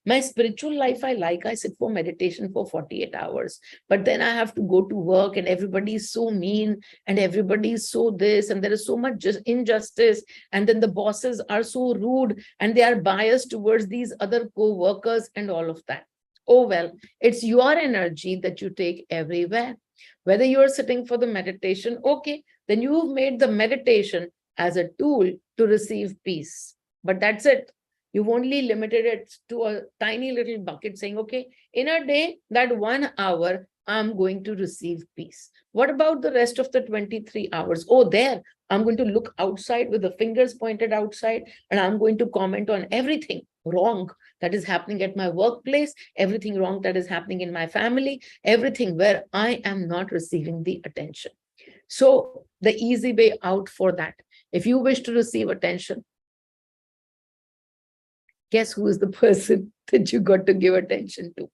A: My spiritual life, I sit for meditation for 48 hours, but then I have to go to work and everybody is so mean and everybody is so this, and there is so much injustice. And then the bosses are so rude and they are biased towards these other co-workers and all of that. Oh, well, it's your energy that you take everywhere. Whether you're sitting for the meditation, okay, then you've made the meditation as a tool to receive peace. But that's it. You've only limited it to a tiny little bucket saying, okay, in a day, that 1 hour, I'm going to receive peace. What about the rest of the 23 hours? Oh, there, I'm going to look outside with the fingers pointed outside, and I'm going to comment on everything wrong that is happening at my workplace, everything wrong that is happening in my family, everything where I am not receiving the attention. So the easy way out for that, if you wish to receive attention, guess who is the person that you got to give attention to?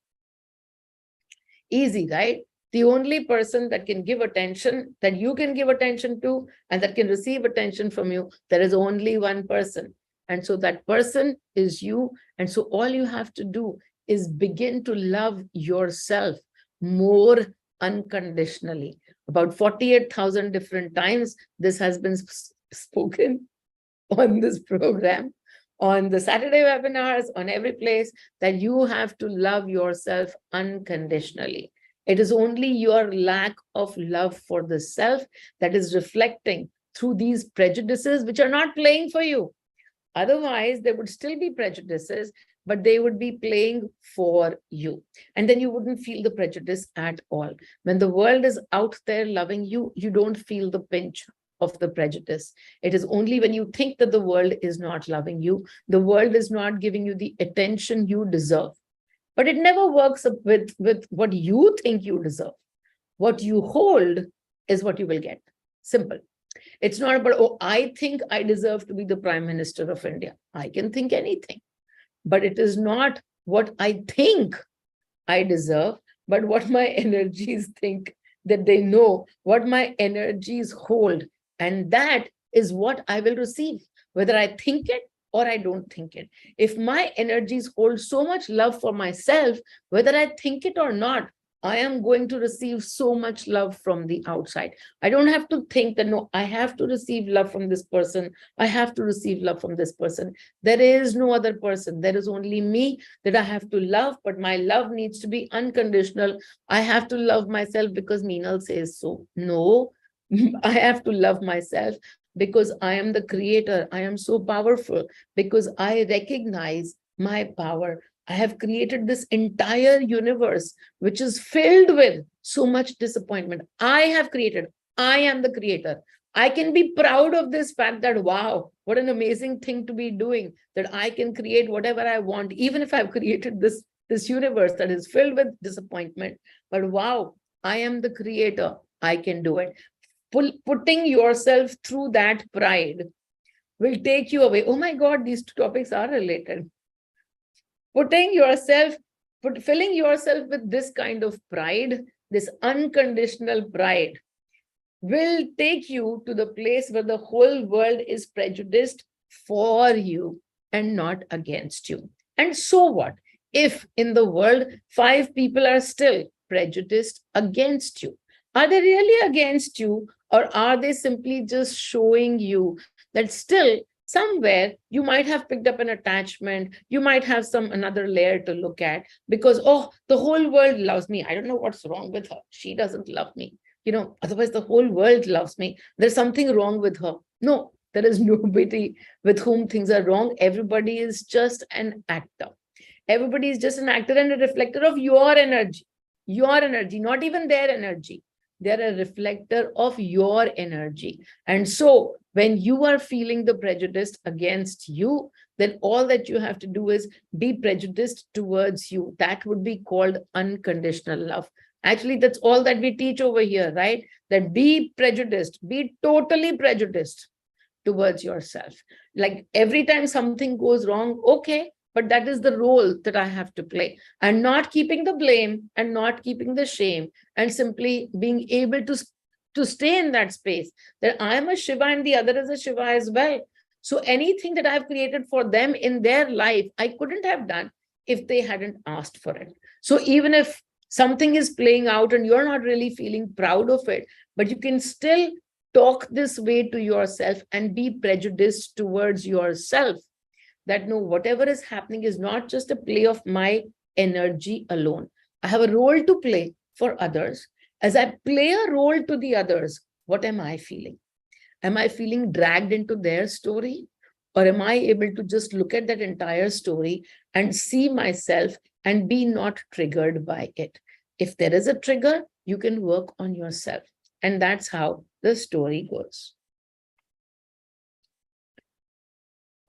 A: Easy, right? The only person that can give attention, that you can give attention to, and that can receive attention from you, there is only one person. And so that person is you. And so all you have to do is begin to love yourself more unconditionally. About 48,000 different times this has been spoken on this program, on the Saturday webinars, on every place, that you have to love yourself unconditionally. It is only your lack of love for the self that is reflecting through these prejudices, which are not playing for you. Otherwise, there would still be prejudices, but they would be playing for you. And then you wouldn't feel the prejudice at all. When the world is out there loving you, you don't feel the pinch of the prejudice. It is only when you think that the world is not loving you, the world is not giving you the attention you deserve. But it never works with what you think you deserve. What you hold is what you will get. Simple. It's not about, oh, I think I deserve to be the Prime Minister of India. I can think anything. But it is not what I think I deserve, but what my energies think that they know, what my energies hold. And that is what I will receive, whether I think it or I don't think it. If my energies hold so much love for myself, whether I think it or not, I am going to receive so much love from the outside. I don't have to think that, no, I have to receive love from this person. I have to receive love from this person. There is no other person. There is only me that I have to love, but my love needs to be unconditional. I have to love myself because Meenal says so. No, I have to love myself because I am the creator. I am so powerful because I recognize my power. I have created this entire universe, which is filled with so much disappointment. I have created, I am the creator. I can be proud of this fact that, wow, what an amazing thing to be doing, that I can create whatever I want, even if I've created this universe that is filled with disappointment. But wow, I am the creator. I can do it. Putting yourself through that pride will take you away. Oh my God, these two topics are related. Filling yourself with this kind of pride, this unconditional pride, will take you to the place where the whole world is prejudiced for you and not against you. And so what? If in the world 5 people are still prejudiced against you, are they really against you, or are they simply just showing you that still somewhere you might have picked up an attachment, you might have another layer to look at, because, oh, the whole world loves me. I don't know what's wrong with her. She doesn't love me. Otherwise the whole world loves me. There's something wrong with her. No, there is nobody with whom things are wrong. Everybody is just an actor. Everybody is just an actor and a reflector of your energy, not even their energy. They're a reflector of your energy. And so when you are feeling the prejudice against you, then all that you have to do is be prejudiced towards you. That would be called unconditional love. Actually, that's all that we teach over here, right? That be prejudiced, be totally prejudiced towards yourself. Like every time something goes wrong, okay, but that is the role that I have to play, and not keeping the blame and not keeping the shame, and simply being able to stay in that space that I am a Shiva and the other is a Shiva as well. So anything that I've created for them in their life, I couldn't have done if they hadn't asked for it. So even if something is playing out and you're not really feeling proud of it, but you can still talk this way to yourself and be prejudiced towards yourself, that no, whatever is happening is not just a play of my energy alone. I have a role to play for others. As I play a role to the others, what am I feeling? Am I feeling dragged into their story? Or am I able to just look at that entire story and see myself and be not triggered by it? If there is a trigger, you can work on yourself. And that's how the story goes.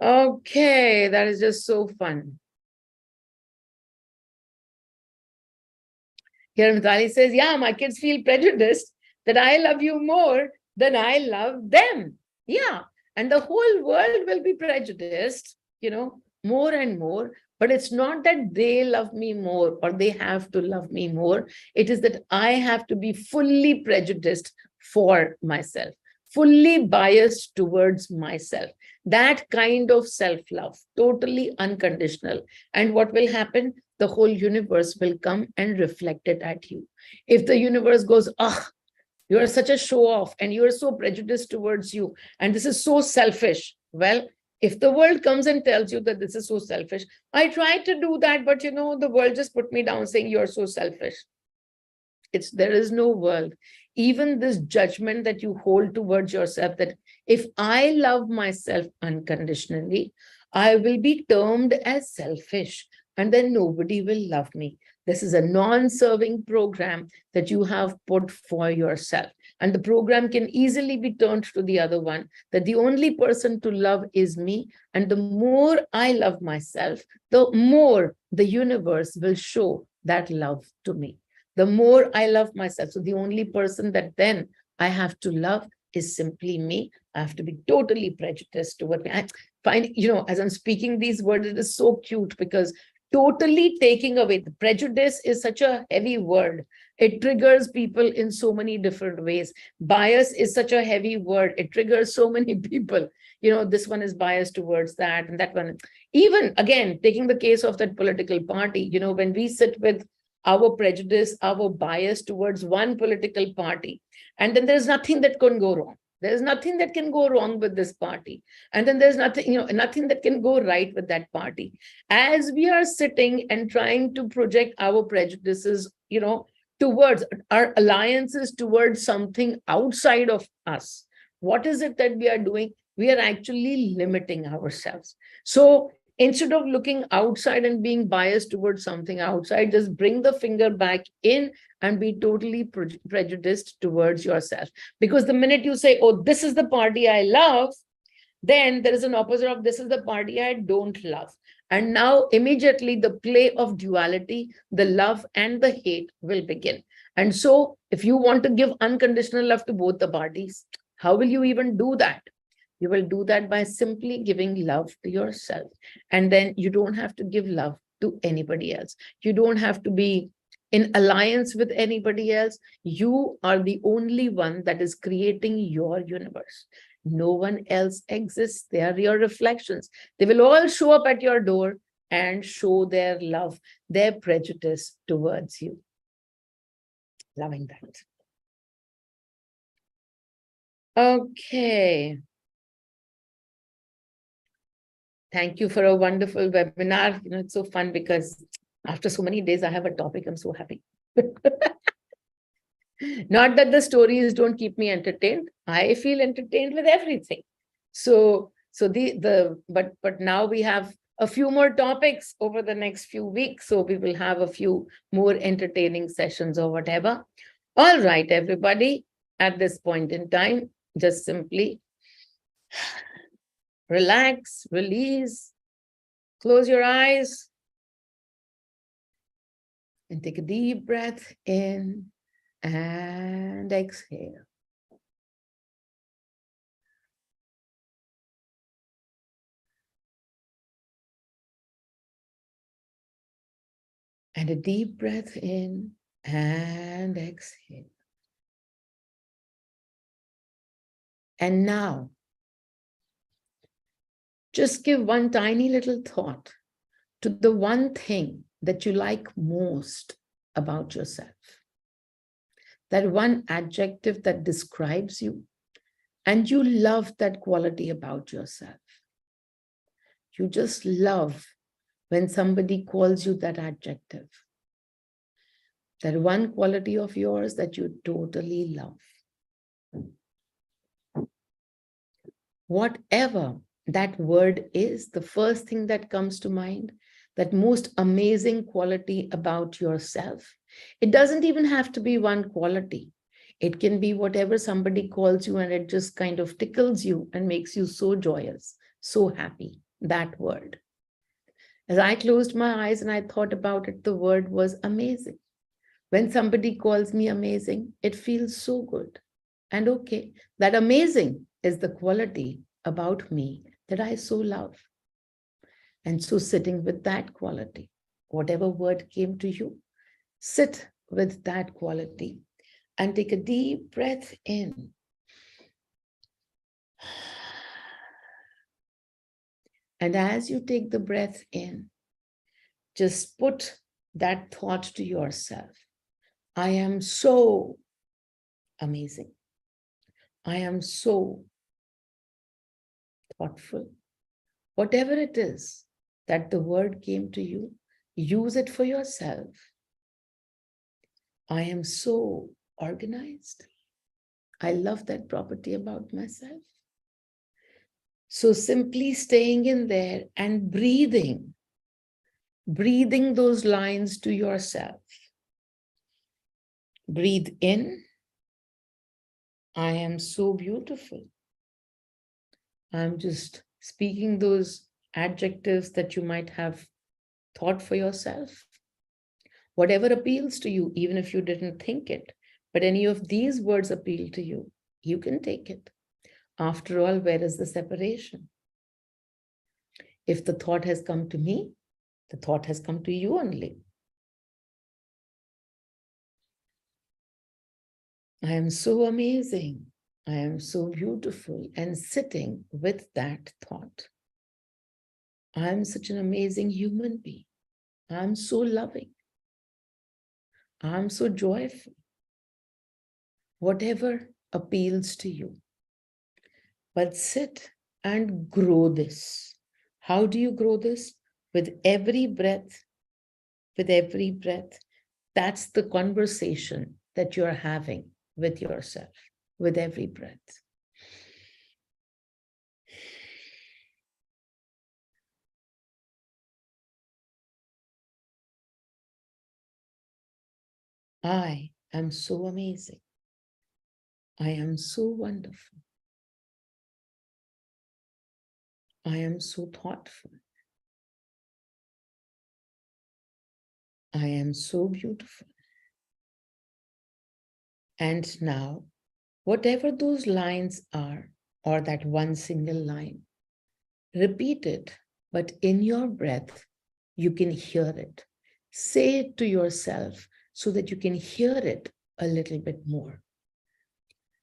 A: Okay, that is just so fun. Here Mitali says, yeah, my kids feel prejudiced that I love you more than I love them. Yeah, and the whole world will be prejudiced, more and more. But it's not that they love me more or they have to love me more. It is that I have to be fully prejudiced for myself, fully biased towards myself. That kind of self-love, totally unconditional. And what will happen? The whole universe will come and reflect it at you. If the universe goes, ah, you are such a show off and you are so prejudiced towards you, and this is so selfish. Well, if the world comes and tells you that this is so selfish, I tried to do that, but the world just put me down saying you're so selfish. There is no world. Even this judgment that you hold towards yourself, that if I love myself unconditionally, I will be termed as selfish, and then nobody will love me. This is a non-serving program that you have put for yourself. And the program can easily be turned to the other one, that the only person to love is me. And the more I love myself, the more the universe will show that love to me. The more I love myself. So the only person that then I have to love is simply me. I have to be totally prejudiced toward me. I find, as I'm speaking these words, it is so cute because totally taking away the prejudice is such a heavy word. It triggers people in so many different ways. Bias is such a heavy word. It triggers so many people. This one is biased towards that and that one. Even again, taking the case of that political party, when we sit with our prejudice, our bias towards one political party, and then there's nothing that can go wrong. There's nothing that can go wrong with this party. And then there's nothing, nothing that can go right with that party. As we are sitting and trying to project our prejudices, towards our alliances towards something outside of us, what is it that we are doing? We are actually limiting ourselves. So instead of looking outside and being biased towards something outside, just bring the finger back in and be totally prejudiced towards yourself. Because the minute you say, oh, this is the party I love, then there is an opposite of this is the party I don't love. And now immediately the play of duality, the love and the hate will begin. And so if you want to give unconditional love to both the parties, how will you even do that? You will do that by simply giving love to yourself. And then you don't have to give love to anybody else. You don't have to be in alliance with anybody else. You are the only one that is creating your universe. No one else exists. They are your reflections. They will all show up at your door and show their love, their prejudice towards you. Loving that. Okay. Thank you for a wonderful webinar. It's so fun because after so many days, I have a topic. I'm so happy. Not that the stories don't keep me entertained. I feel entertained with everything. But now we have a few more topics over the next few weeks. So we will have a few more entertaining sessions or whatever. All right, everybody, at this point in time, just simply relax, release, close your eyes, and take a deep breath in and exhale. And a deep breath in and exhale. And now, just give one tiny little thought to the one thing that you like most about yourself. That one adjective that describes you, and you love that quality about yourself. You just love when somebody calls you that adjective. That one quality of yours that you totally love. Whatever that word is, the first thing that comes to mind, that most amazing quality about yourself. It doesn't even have to be one quality. It can be whatever somebody calls you and it just kind of tickles you and makes you so joyous, so happy, that word. As I closed my eyes and I thought about it, the word was amazing. When somebody calls me amazing, it feels so good. And okay, that amazing is the quality about me that I so love. And so sitting with that quality, whatever word came to you, sit with that quality and take a deep breath in And as you take the breath in, just put that thought to yourself. I am so amazing. I am so thoughtful. Whatever it is that the word came to you, use it for yourself. I am so organized. I love that property about myself. So simply staying in there and breathing those lines to yourself. Breathe in. I am so beautiful. I'm just speaking those adjectives that you might have thought for yourself. Whatever appeals to you, even if you didn't think it, but any of these words appeal to you, you can take it. After all, where is the separation? If the thought has come to me, the thought has come to you only. I am so amazing. I am so beautiful. And sitting with that thought, I am such an amazing human being. I'm so loving. I'm so joyful. Whatever appeals to you. But sit and grow this. How do you grow this? With every breath, that's the conversation that you're having with yourself, with every breath. I am so amazing. I am so wonderful. I am so thoughtful. I am so beautiful. And now, whatever those lines are, or that one single line, repeat it, but in your breath, you can hear it. Say it to yourself so that you can hear it a little bit more.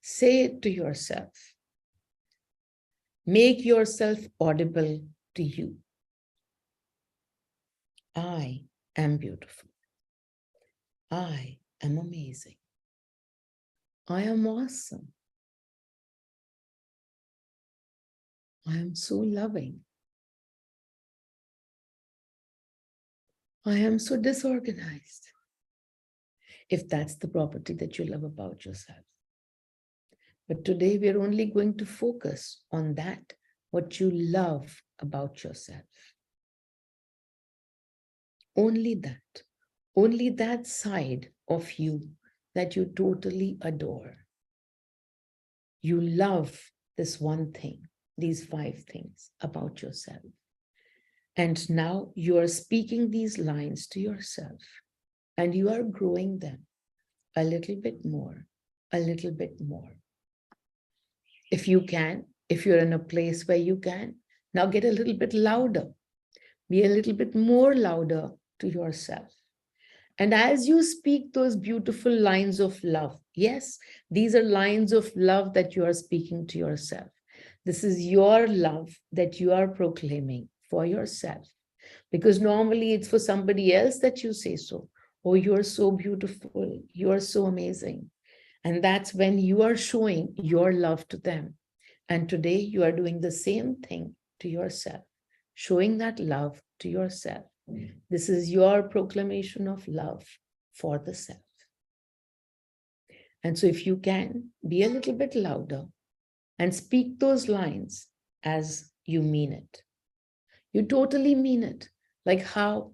A: Say it to yourself. Make yourself audible to you. I am beautiful. I am amazing. I am awesome. I am so loving. I am so disorganized. If that's the property that you love about yourself. But today we're only going to focus on that, what you love about yourself. Only that side of you that you totally adore. You love this one thing, these 5 things about yourself. And now you are speaking these lines to yourself and you are growing them a little bit more, a little bit more. If you can, if you're in a place where you can, now get a little bit louder. Be a little bit more louder to yourself. And as you speak those beautiful lines of love, yes, these are lines of love that you are speaking to yourself. This is your love that you are proclaiming for yourself. Because normally it's for somebody else that you say so. Oh, you're so beautiful. You're so amazing. And that's when you are showing your love to them. And today you are doing the same thing to yourself, showing that love to yourself. This is your proclamation of love for the self. And so if you can, be a little bit louder and speak those lines as you mean it. You totally mean it, like how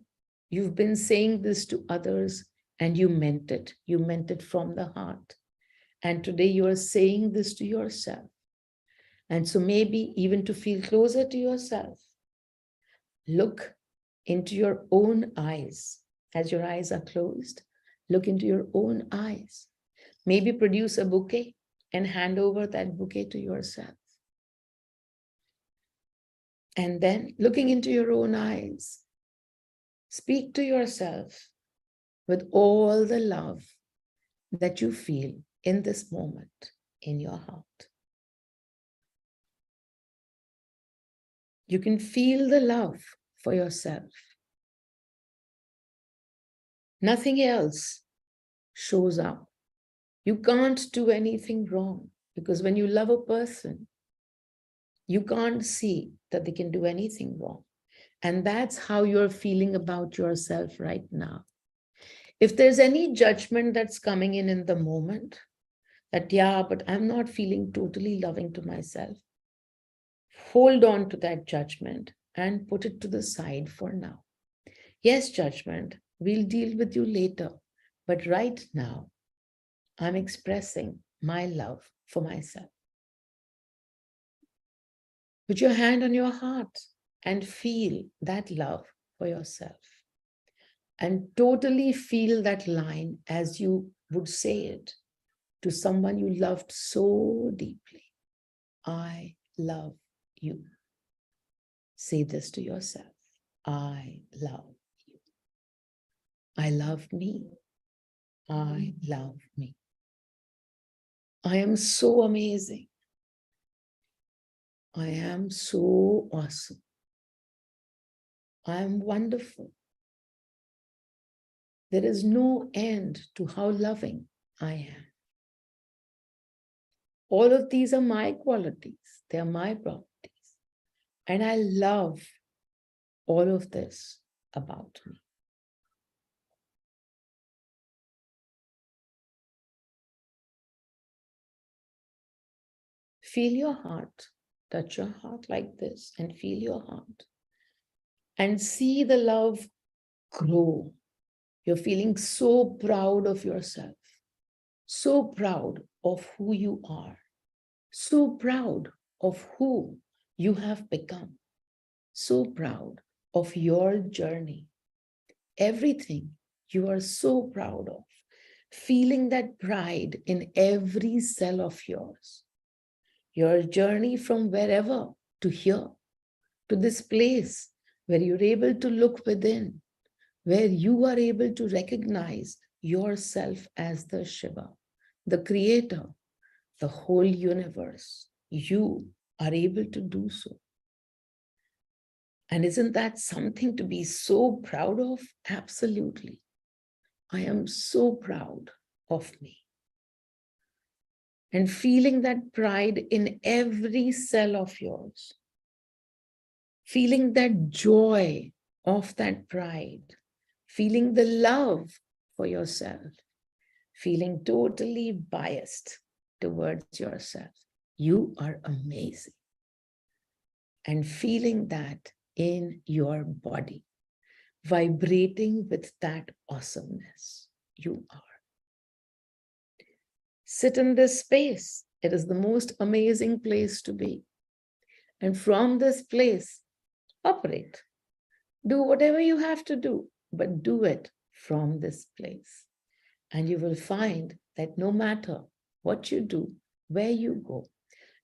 A: you've been saying this to others and you meant it. You meant it from the heart. And today you are saying this to yourself. And so maybe even to feel closer to yourself, look into your own eyes. As your eyes are closed, look into your own eyes. Maybe produce a bouquet and hand over that bouquet to yourself. And then looking into your own eyes, speak to yourself with all the love that you feel in this moment in your heart. You can feel the love for yourself. Nothing else shows up. You can't do anything wrong, because when you love a person, you can't see that they can do anything wrong. And that's how you're feeling about yourself right now. If there's any judgment that's coming in the moment, that, yeah, but I'm not feeling totally loving to myself, hold on to that judgment and put it to the side for now. Yes, judgment, we'll deal with you later. But right now, I'm expressing my love for myself. Put your hand on your heart and feel that love for yourself. And totally feel that line as you would say it to someone you loved so deeply. I love you. Say this to yourself. I love you. I love me. I love me. I am so amazing. I am so awesome. I am wonderful. There is no end to how loving I am. All of these are my qualities. They are my properties. And I love all of this about me. Feel your heart. Touch your heart like this and feel your heart. And see the love grow. You're feeling so proud of yourself. So proud of who you are. So proud of who you have become. So proud of your journey. Everything you are so proud of. Feeling that pride in every cell of yours. Your journey from wherever to here, to this place where you're able to look within, where you are able to recognize yourself as the Shiva, the creator, the whole universe. You are able to do so. And isn't that something to be so proud of? Absolutely. I am so proud of me. And feeling that pride in every cell of yours. Feeling that joy of that pride. Feeling the love for yourself. Feeling totally biased towards yourself. You are amazing. And feeling that in your body, vibrating with that awesomeness. You are. Sit in this space. It is the most amazing place to be. And from this place, operate. Do whatever you have to do, but do it from this place. And you will find that no matter what you do, where you go,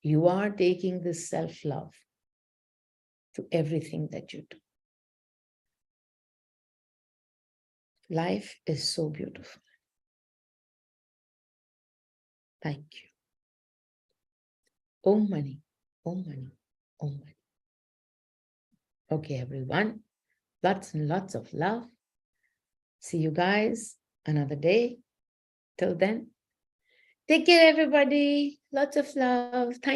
A: you are taking this self-love to everything that you do. Life is so beautiful. Thank you. Om Mani, Om Mani, Om Mani. Okay, everyone. Lots and lots of love. See you guys another day. Till then, take care, everybody. Lots of love. Thank